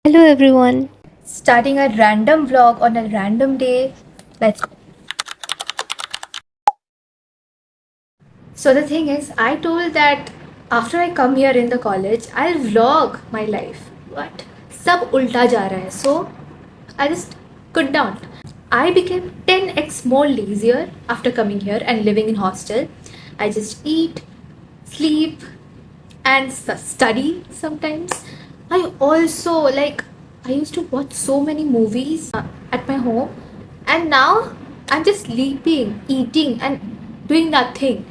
Hello everyone. Starting a random vlog on a random day. Let's go. So the thing is, I told that after I come here in the college, I'll vlog my life. But sab ulta ja raha hai. So I just could not. I became 10x more lazier after coming here and living in hostel. I just eat, sleep, and study sometimes. I also I used to watch so many movies at my home, and now I'm just sleeping, eating, and doing nothing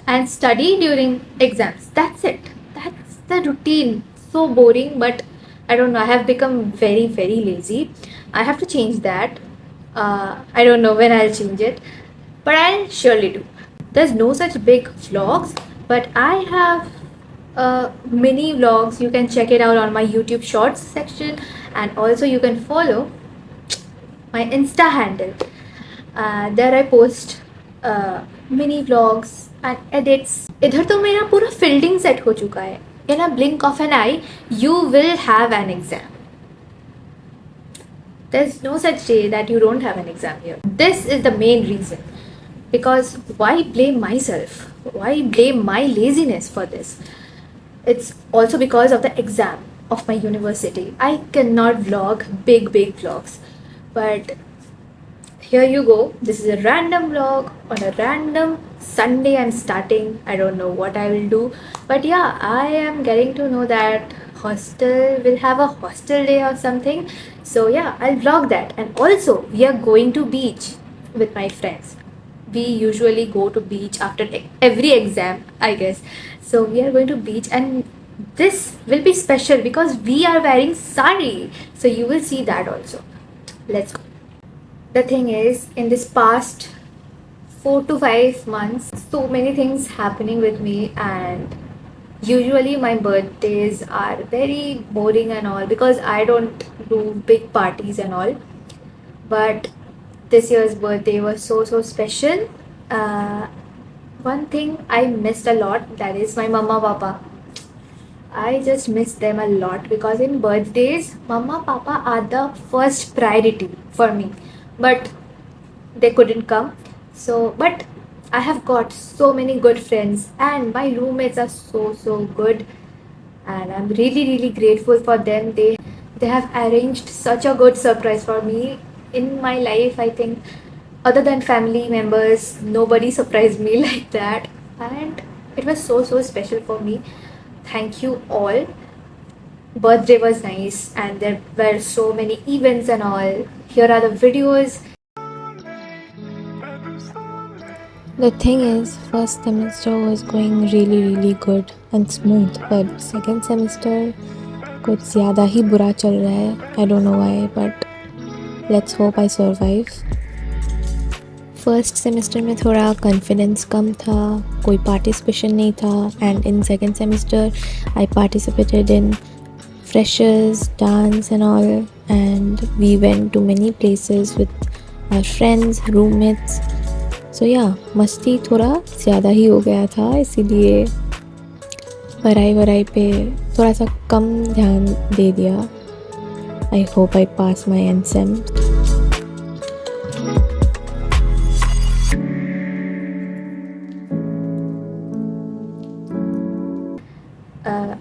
and study during exams. That's it. That's the routine. So boring, but I don't know. I have become very, very lazy. I have to change that. I don't know when I'll change it, but I'll surely do. There's no such big vlogs, but I have mini vlogs. You can check it out on my YouTube Shorts section, and also you can follow my Insta handle. There I post mini vlogs and edits. इधर तो मेरा पूरा fielding set हो चुका है. In a blink of an eye, you will have an exam. There's no such day that you don't have an exam here. This is the main reason. Because why blame myself? Why blame my laziness for this? It's also because of the exam of my university. I cannot vlog big vlogs. But here you go. This is a random vlog on a random Sunday I'm starting. I don't know what I will do. But yeah, I am getting to know that hostel will have a hostel day or something. So yeah, I'll vlog that. And also, we are going to beach with my friends. We usually go to beach after every exam, I guess. So we are going to beach, and this will be special because we are wearing sari. So you will see that also. Let's go. The thing is, in this past 4 to 5 months, so many things happening with me, and usually my birthdays are very boring and all because I don't do big parties and all. But this year's birthday was so special. Uh, One thing I missed a lot, that is my mama papa. I just miss them a lot because in birthdays, mama papa are the first priority for me. But they couldn't come. So, but I have got so many good friends, and my roommates are so good, and I'm really grateful for them. They have arranged such a good surprise for me in my life. I think other than family members, nobody surprised me like that, and it was so special for me. Thank you all. Birthday was nice, and there were so many events and all. Here are the videos. The thing is, first semester was going really good and smooth, but second semester कुछ ज़्यादा ही बुरा चल रहा है. I don't know why, but let's hope I survive. First semester में थोड़ा confidence कम था, कोई पार्टिसिपेशन नहीं था, and in second semester I participated in freshers, dance and all, and we went to many places with our friends, roommates. So yeah, मस्ती थोड़ा ज़्यादा ही हो गया था, इसीलिए पढ़ाई पे थोड़ा सा कम ध्यान दे दिया. I hope I pass my exam.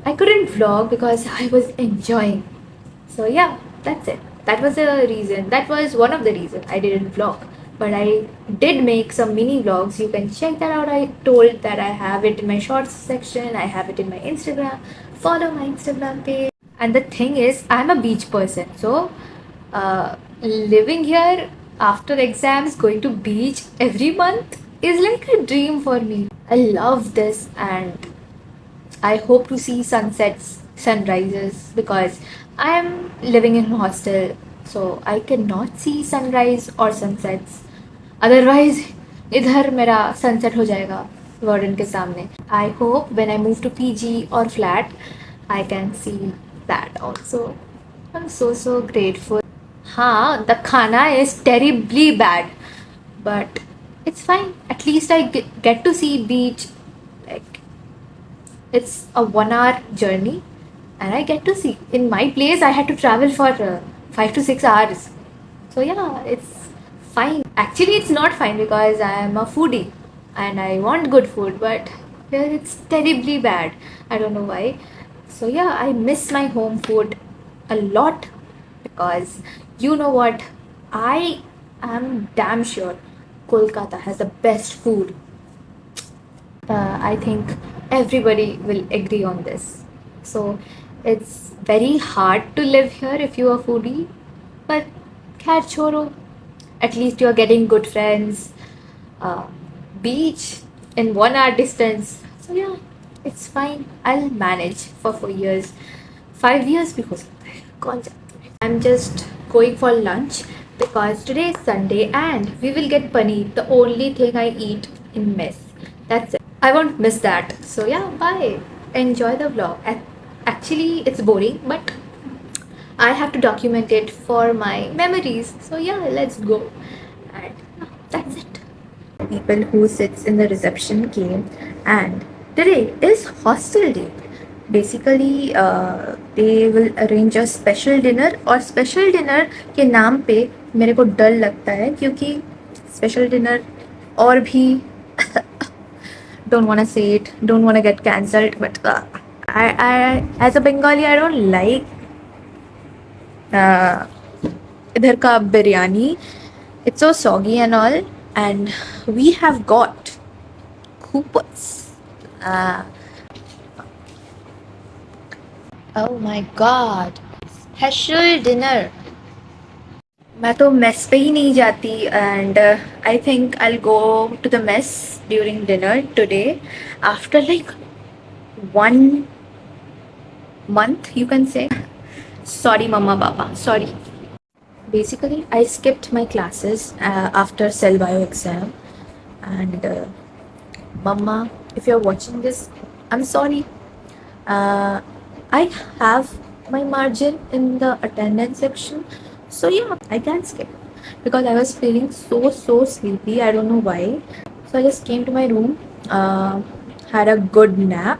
I couldn't vlog because I was enjoying. So yeah, that's it. That was the reason. That was one of the reasons I didn't vlog. But I did make some mini vlogs. You can check that out. I told that I have it in my shorts section. I have it in my Instagram. Follow my Instagram page. And the thing is, I'm a beach person. So living here after exams, going to beach every month is like a dream for me. I love this, and I hope to see sunsets, sunrises, because I am living in a hostel, so I cannot see sunrise or sunsets. Otherwise, इधर मेरा sunset हो जाएगा warden के सामने. I hope when I move to PG or flat, I can see that also. I'm so grateful. हाँ, the khana is terribly bad, but it's fine. At least I get to see beach. Like, it's a 1 hour journey, and I get to see. In my place, I had to travel for 5 to 6 hours. So yeah, it's fine. Actually, it's not fine because I am a foodie and I want good food, but here it's terribly bad. I don't know why. So yeah, I miss my home food a lot because you know what? I am damn sure Kolkata has the best food. I think everybody will agree on this. So it's very hard to live here if you are foodie, but khair choro, at least you're getting good friends, uh, beach in 1 hour distance. So yeah, it's fine. I'll manage for 4 years, 5 years because I'm just going for lunch because today is Sunday and we will get paneer, the only thing I eat in mess. That's it. I won't miss that. So yeah, bye. Enjoy the vlog. Actually, it's boring, but I have to document it for my memories. So yeah, let's go. And that's it. People who sits in the reception came, and today is hostel day. Basically, they will arrange a special dinner, और special dinner के नाम पे मेरे को डर लगता है क्योंकि special dinner और भी don't want to say it, don't want to get cancelled, but I as a Bengali I don't like uh, इधर का biryani. It's so soggy and all, and we have got coupons. Uh, oh my god, special dinner. मैं तो mess पे ही नहीं जाती and I think I'll go to the mess during dinner today after like 1 month you can say. Sorry mama papa, sorry. Basically I skipped my classes after cell bio exam and mama, if you're watching this, I'm sorry. I have my margin in the attendance section, so yeah, I can skip because I was feeling so sleepy. I don't know why. So I just came to my room, had a good nap,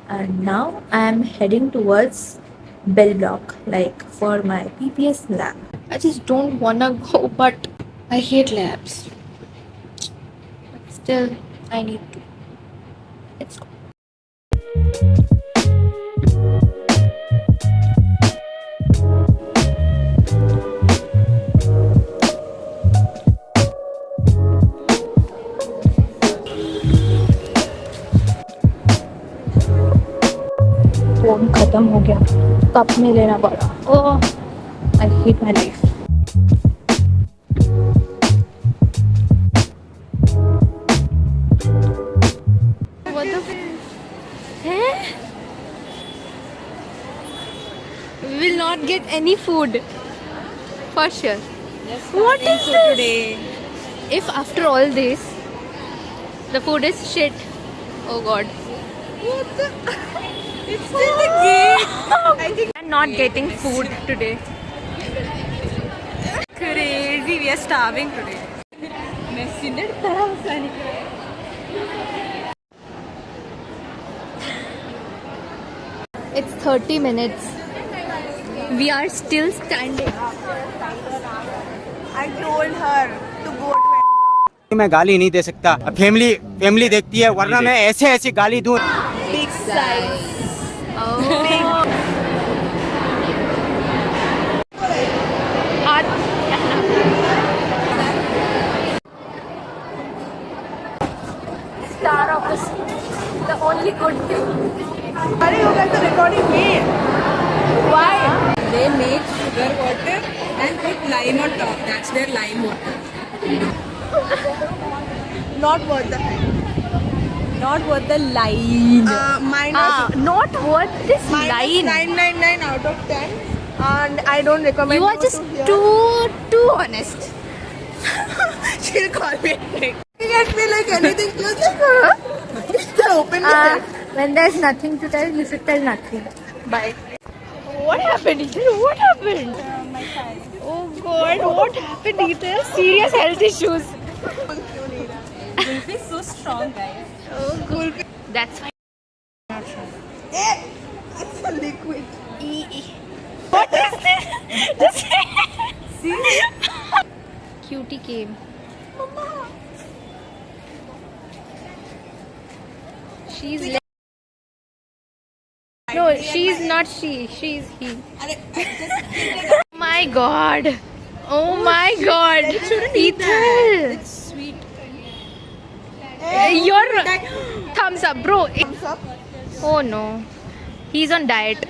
and now I am heading towards Bell Block, like for my PPS lab. I just don't wanna go, but I hate labs. But still, I need to. Let's go. Phone खत्म हो गया, cup में लेना पड़ा. Oh, I hate my life. We will not get any food for sure. What is this? Today? If after all this, the food is shit, oh god. What the? It's still the gate. I think I'm not getting food today. crazy. We are starving today. It's 30 minutes. We are still standing. I told her to go to मैं गाली नहीं दे सकता. Family देखती है, वरना मैं ऐसे गाली दूं. big size. Star of the only good thing. Why you guys are recording me? Why? They make sugar water and put lime on top. That's their lime water. Not worth the hype. Not worth the line. Minus. Not worth this Minus line. 999 out of 10, and I don't recommend You are just to hear. too honest. She'll call me. You get me like anything close like her. Just open the set. When there's nothing to tell, you should tell nothing. Bye. What happened, Ethan? What happened? My thigh. Oh God, what happened, Ethan? Serious health issues. Gulfi is so strong, guys. Oh, Gulfi. That's fine. It's a liquid. Cutie came. She's no, she's not she. She's he. My God. Oh my God. Ethel. It's sweet. Your thumbs up, bro. Thumbs up. Oh no. He's on diet.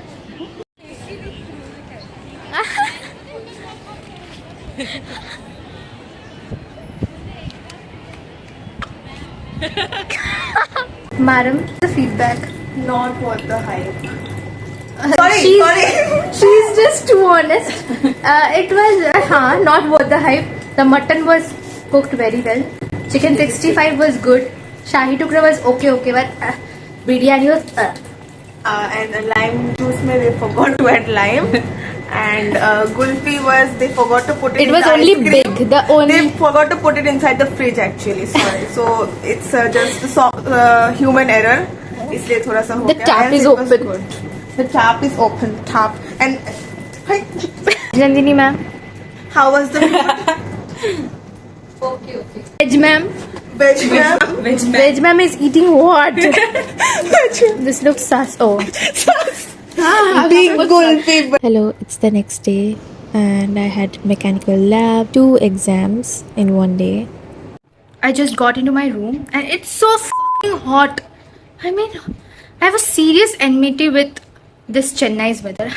Madam, the feedback. Not worth the hype. She's just too honest. It was not worth the hype. The mutton was cooked very well. Chicken 65 was good. Shahi tukra was okay, but biryani was. And lime juice mein they forgot to add lime. And gulfi was they forgot to put it. It in was the only ice cream. big. The only. They forgot to put it inside the fridge actually. Sorry. So it's just human error. इसलिए थोड़ा सा हो The गया. tap Else is it was open. good. The tap is open. Tap. And Nandini ma'am. how was the food? Veg ma'am. Veg ma'am. Veg ma'am is eating what? This looks sus. Oh. Big gulfi. Hello, it's the next day, and I had mechanical lab, 2 exams in one day. I just got into my room and it's so fucking hot. I mean, I have a serious enmity with this Chennai's weather.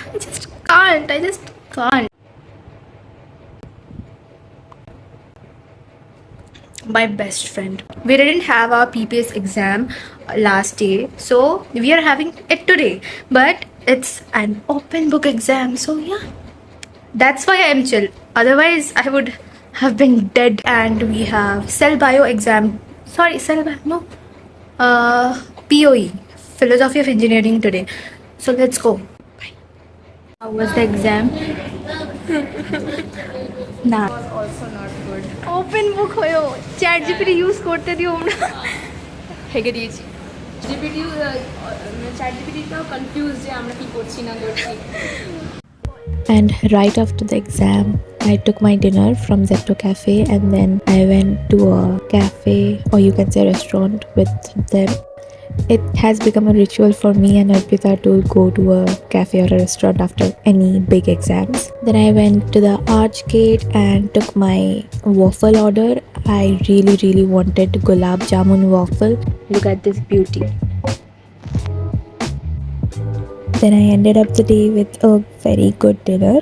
I just can't. My best friend. We didn't have our PPS exam last day, so we are having it today. But it's an open book exam, so yeah. That's why I'm chill. Otherwise, I would have been dead. And we have cell bio exam. Sorry, cell bio. No. POE, Philosophy of Engineering today. So let's go. Bye. How was the exam? Nah. Also not good. Open book hoyo. Chat GPT use করতে দিও আমরা। হেগে দিয়েছি GPT chat জিপিটিটাও confuse যে আমরা কি করছি না করছি And right after the exam, I took my dinner from Zepto Cafe, and then I went to a cafe, or you can say restaurant, with them. It has become a ritual for me and Arpita to go to a cafe or a restaurant after any big exams. Then I went to the Archgate and took my waffle order. I really wanted gulab jamun waffle. Look at this beauty. Then I ended up the day with a very good dinner.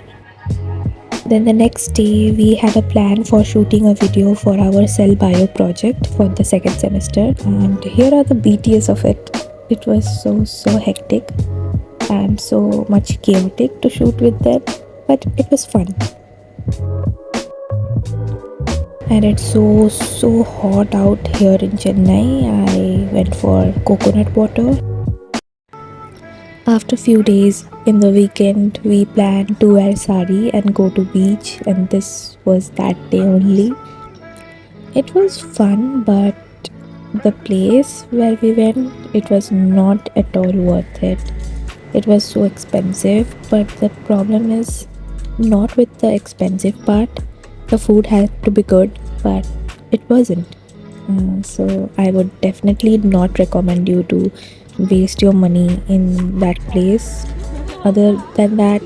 Then the next day we had a plan for shooting a video for our cell bio project for the second semester, and here are the BTS of it. It was so hectic and so much chaotic to shoot with them, but it was fun. And it's so hot out here in Chennai. I went for coconut water. After few days in the weekend, we planned to wear sari and go to beach, and this was that day only. It was fun, but the place where we went, it was not at all worth it. It was so expensive, but the problem is not with the expensive part. The food had to be good, but it wasn't. So I would definitely not recommend you to waste your money in that place. Other than that,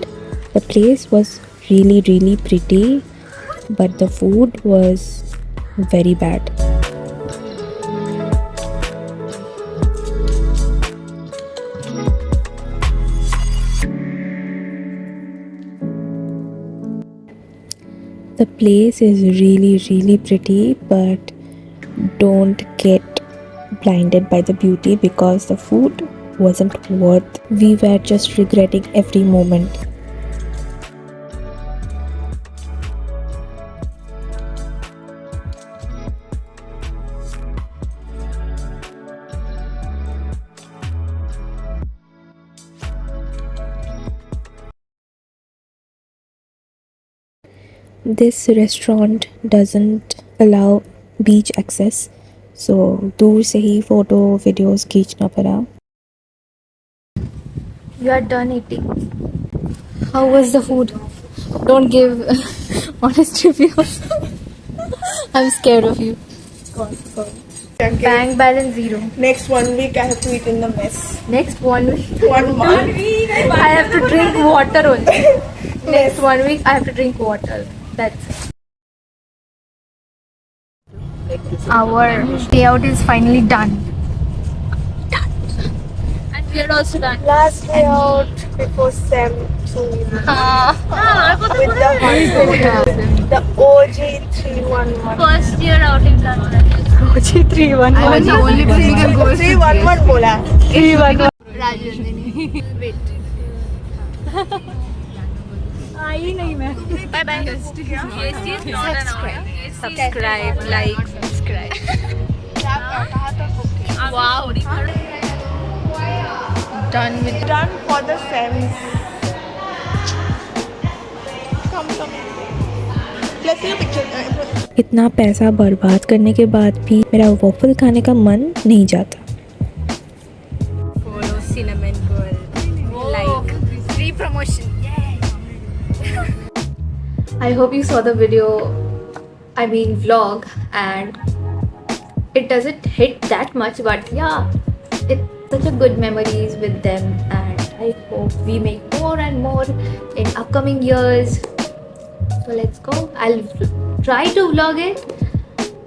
the place was really pretty, but the food was very bad. The place is really pretty, but don't get blinded by the beauty because the food wasn't worth. We were just regretting every moment. This restaurant doesn't allow beach access, so दूर से ही photo videos खींचना पड़ा. You are done eating. How was the food? Don't give honest reviews. I'm scared of you. Okay. Bank balance 0. Next 1 week I have to eat in the mess. Next 1 week, 1 month. I have to drink water only. Next 1 week, I have to drink water. That's it. Our payout is finally done. And we are also done. Last layout before SEM 2. With the OG 311. First year outing done. OG 311. I was the only person who can go. 311 bola. 311. Subscribe, like, subscribe. Wow. Done with. Done for the SEMs. Come. Let's see a picture. इतना पैसा बर्बाद करने के बाद भी मेरा waffle खाने का मन नहीं जाता. Follow Cinnamon Girl. Like. Free promotion. I hope you saw the video, vlog, and it doesn't hit that much, but yeah, it's such a good memories with them, and I hope we make more and more in upcoming years. So let's go. I'll try to vlog it.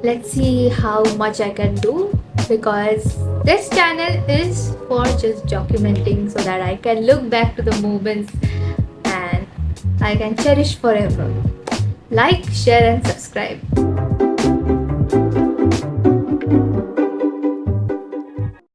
Let's see how much I can do, because this channel is for just documenting so that I can look back to the moments and I can cherish forever. Like, share and subscribe.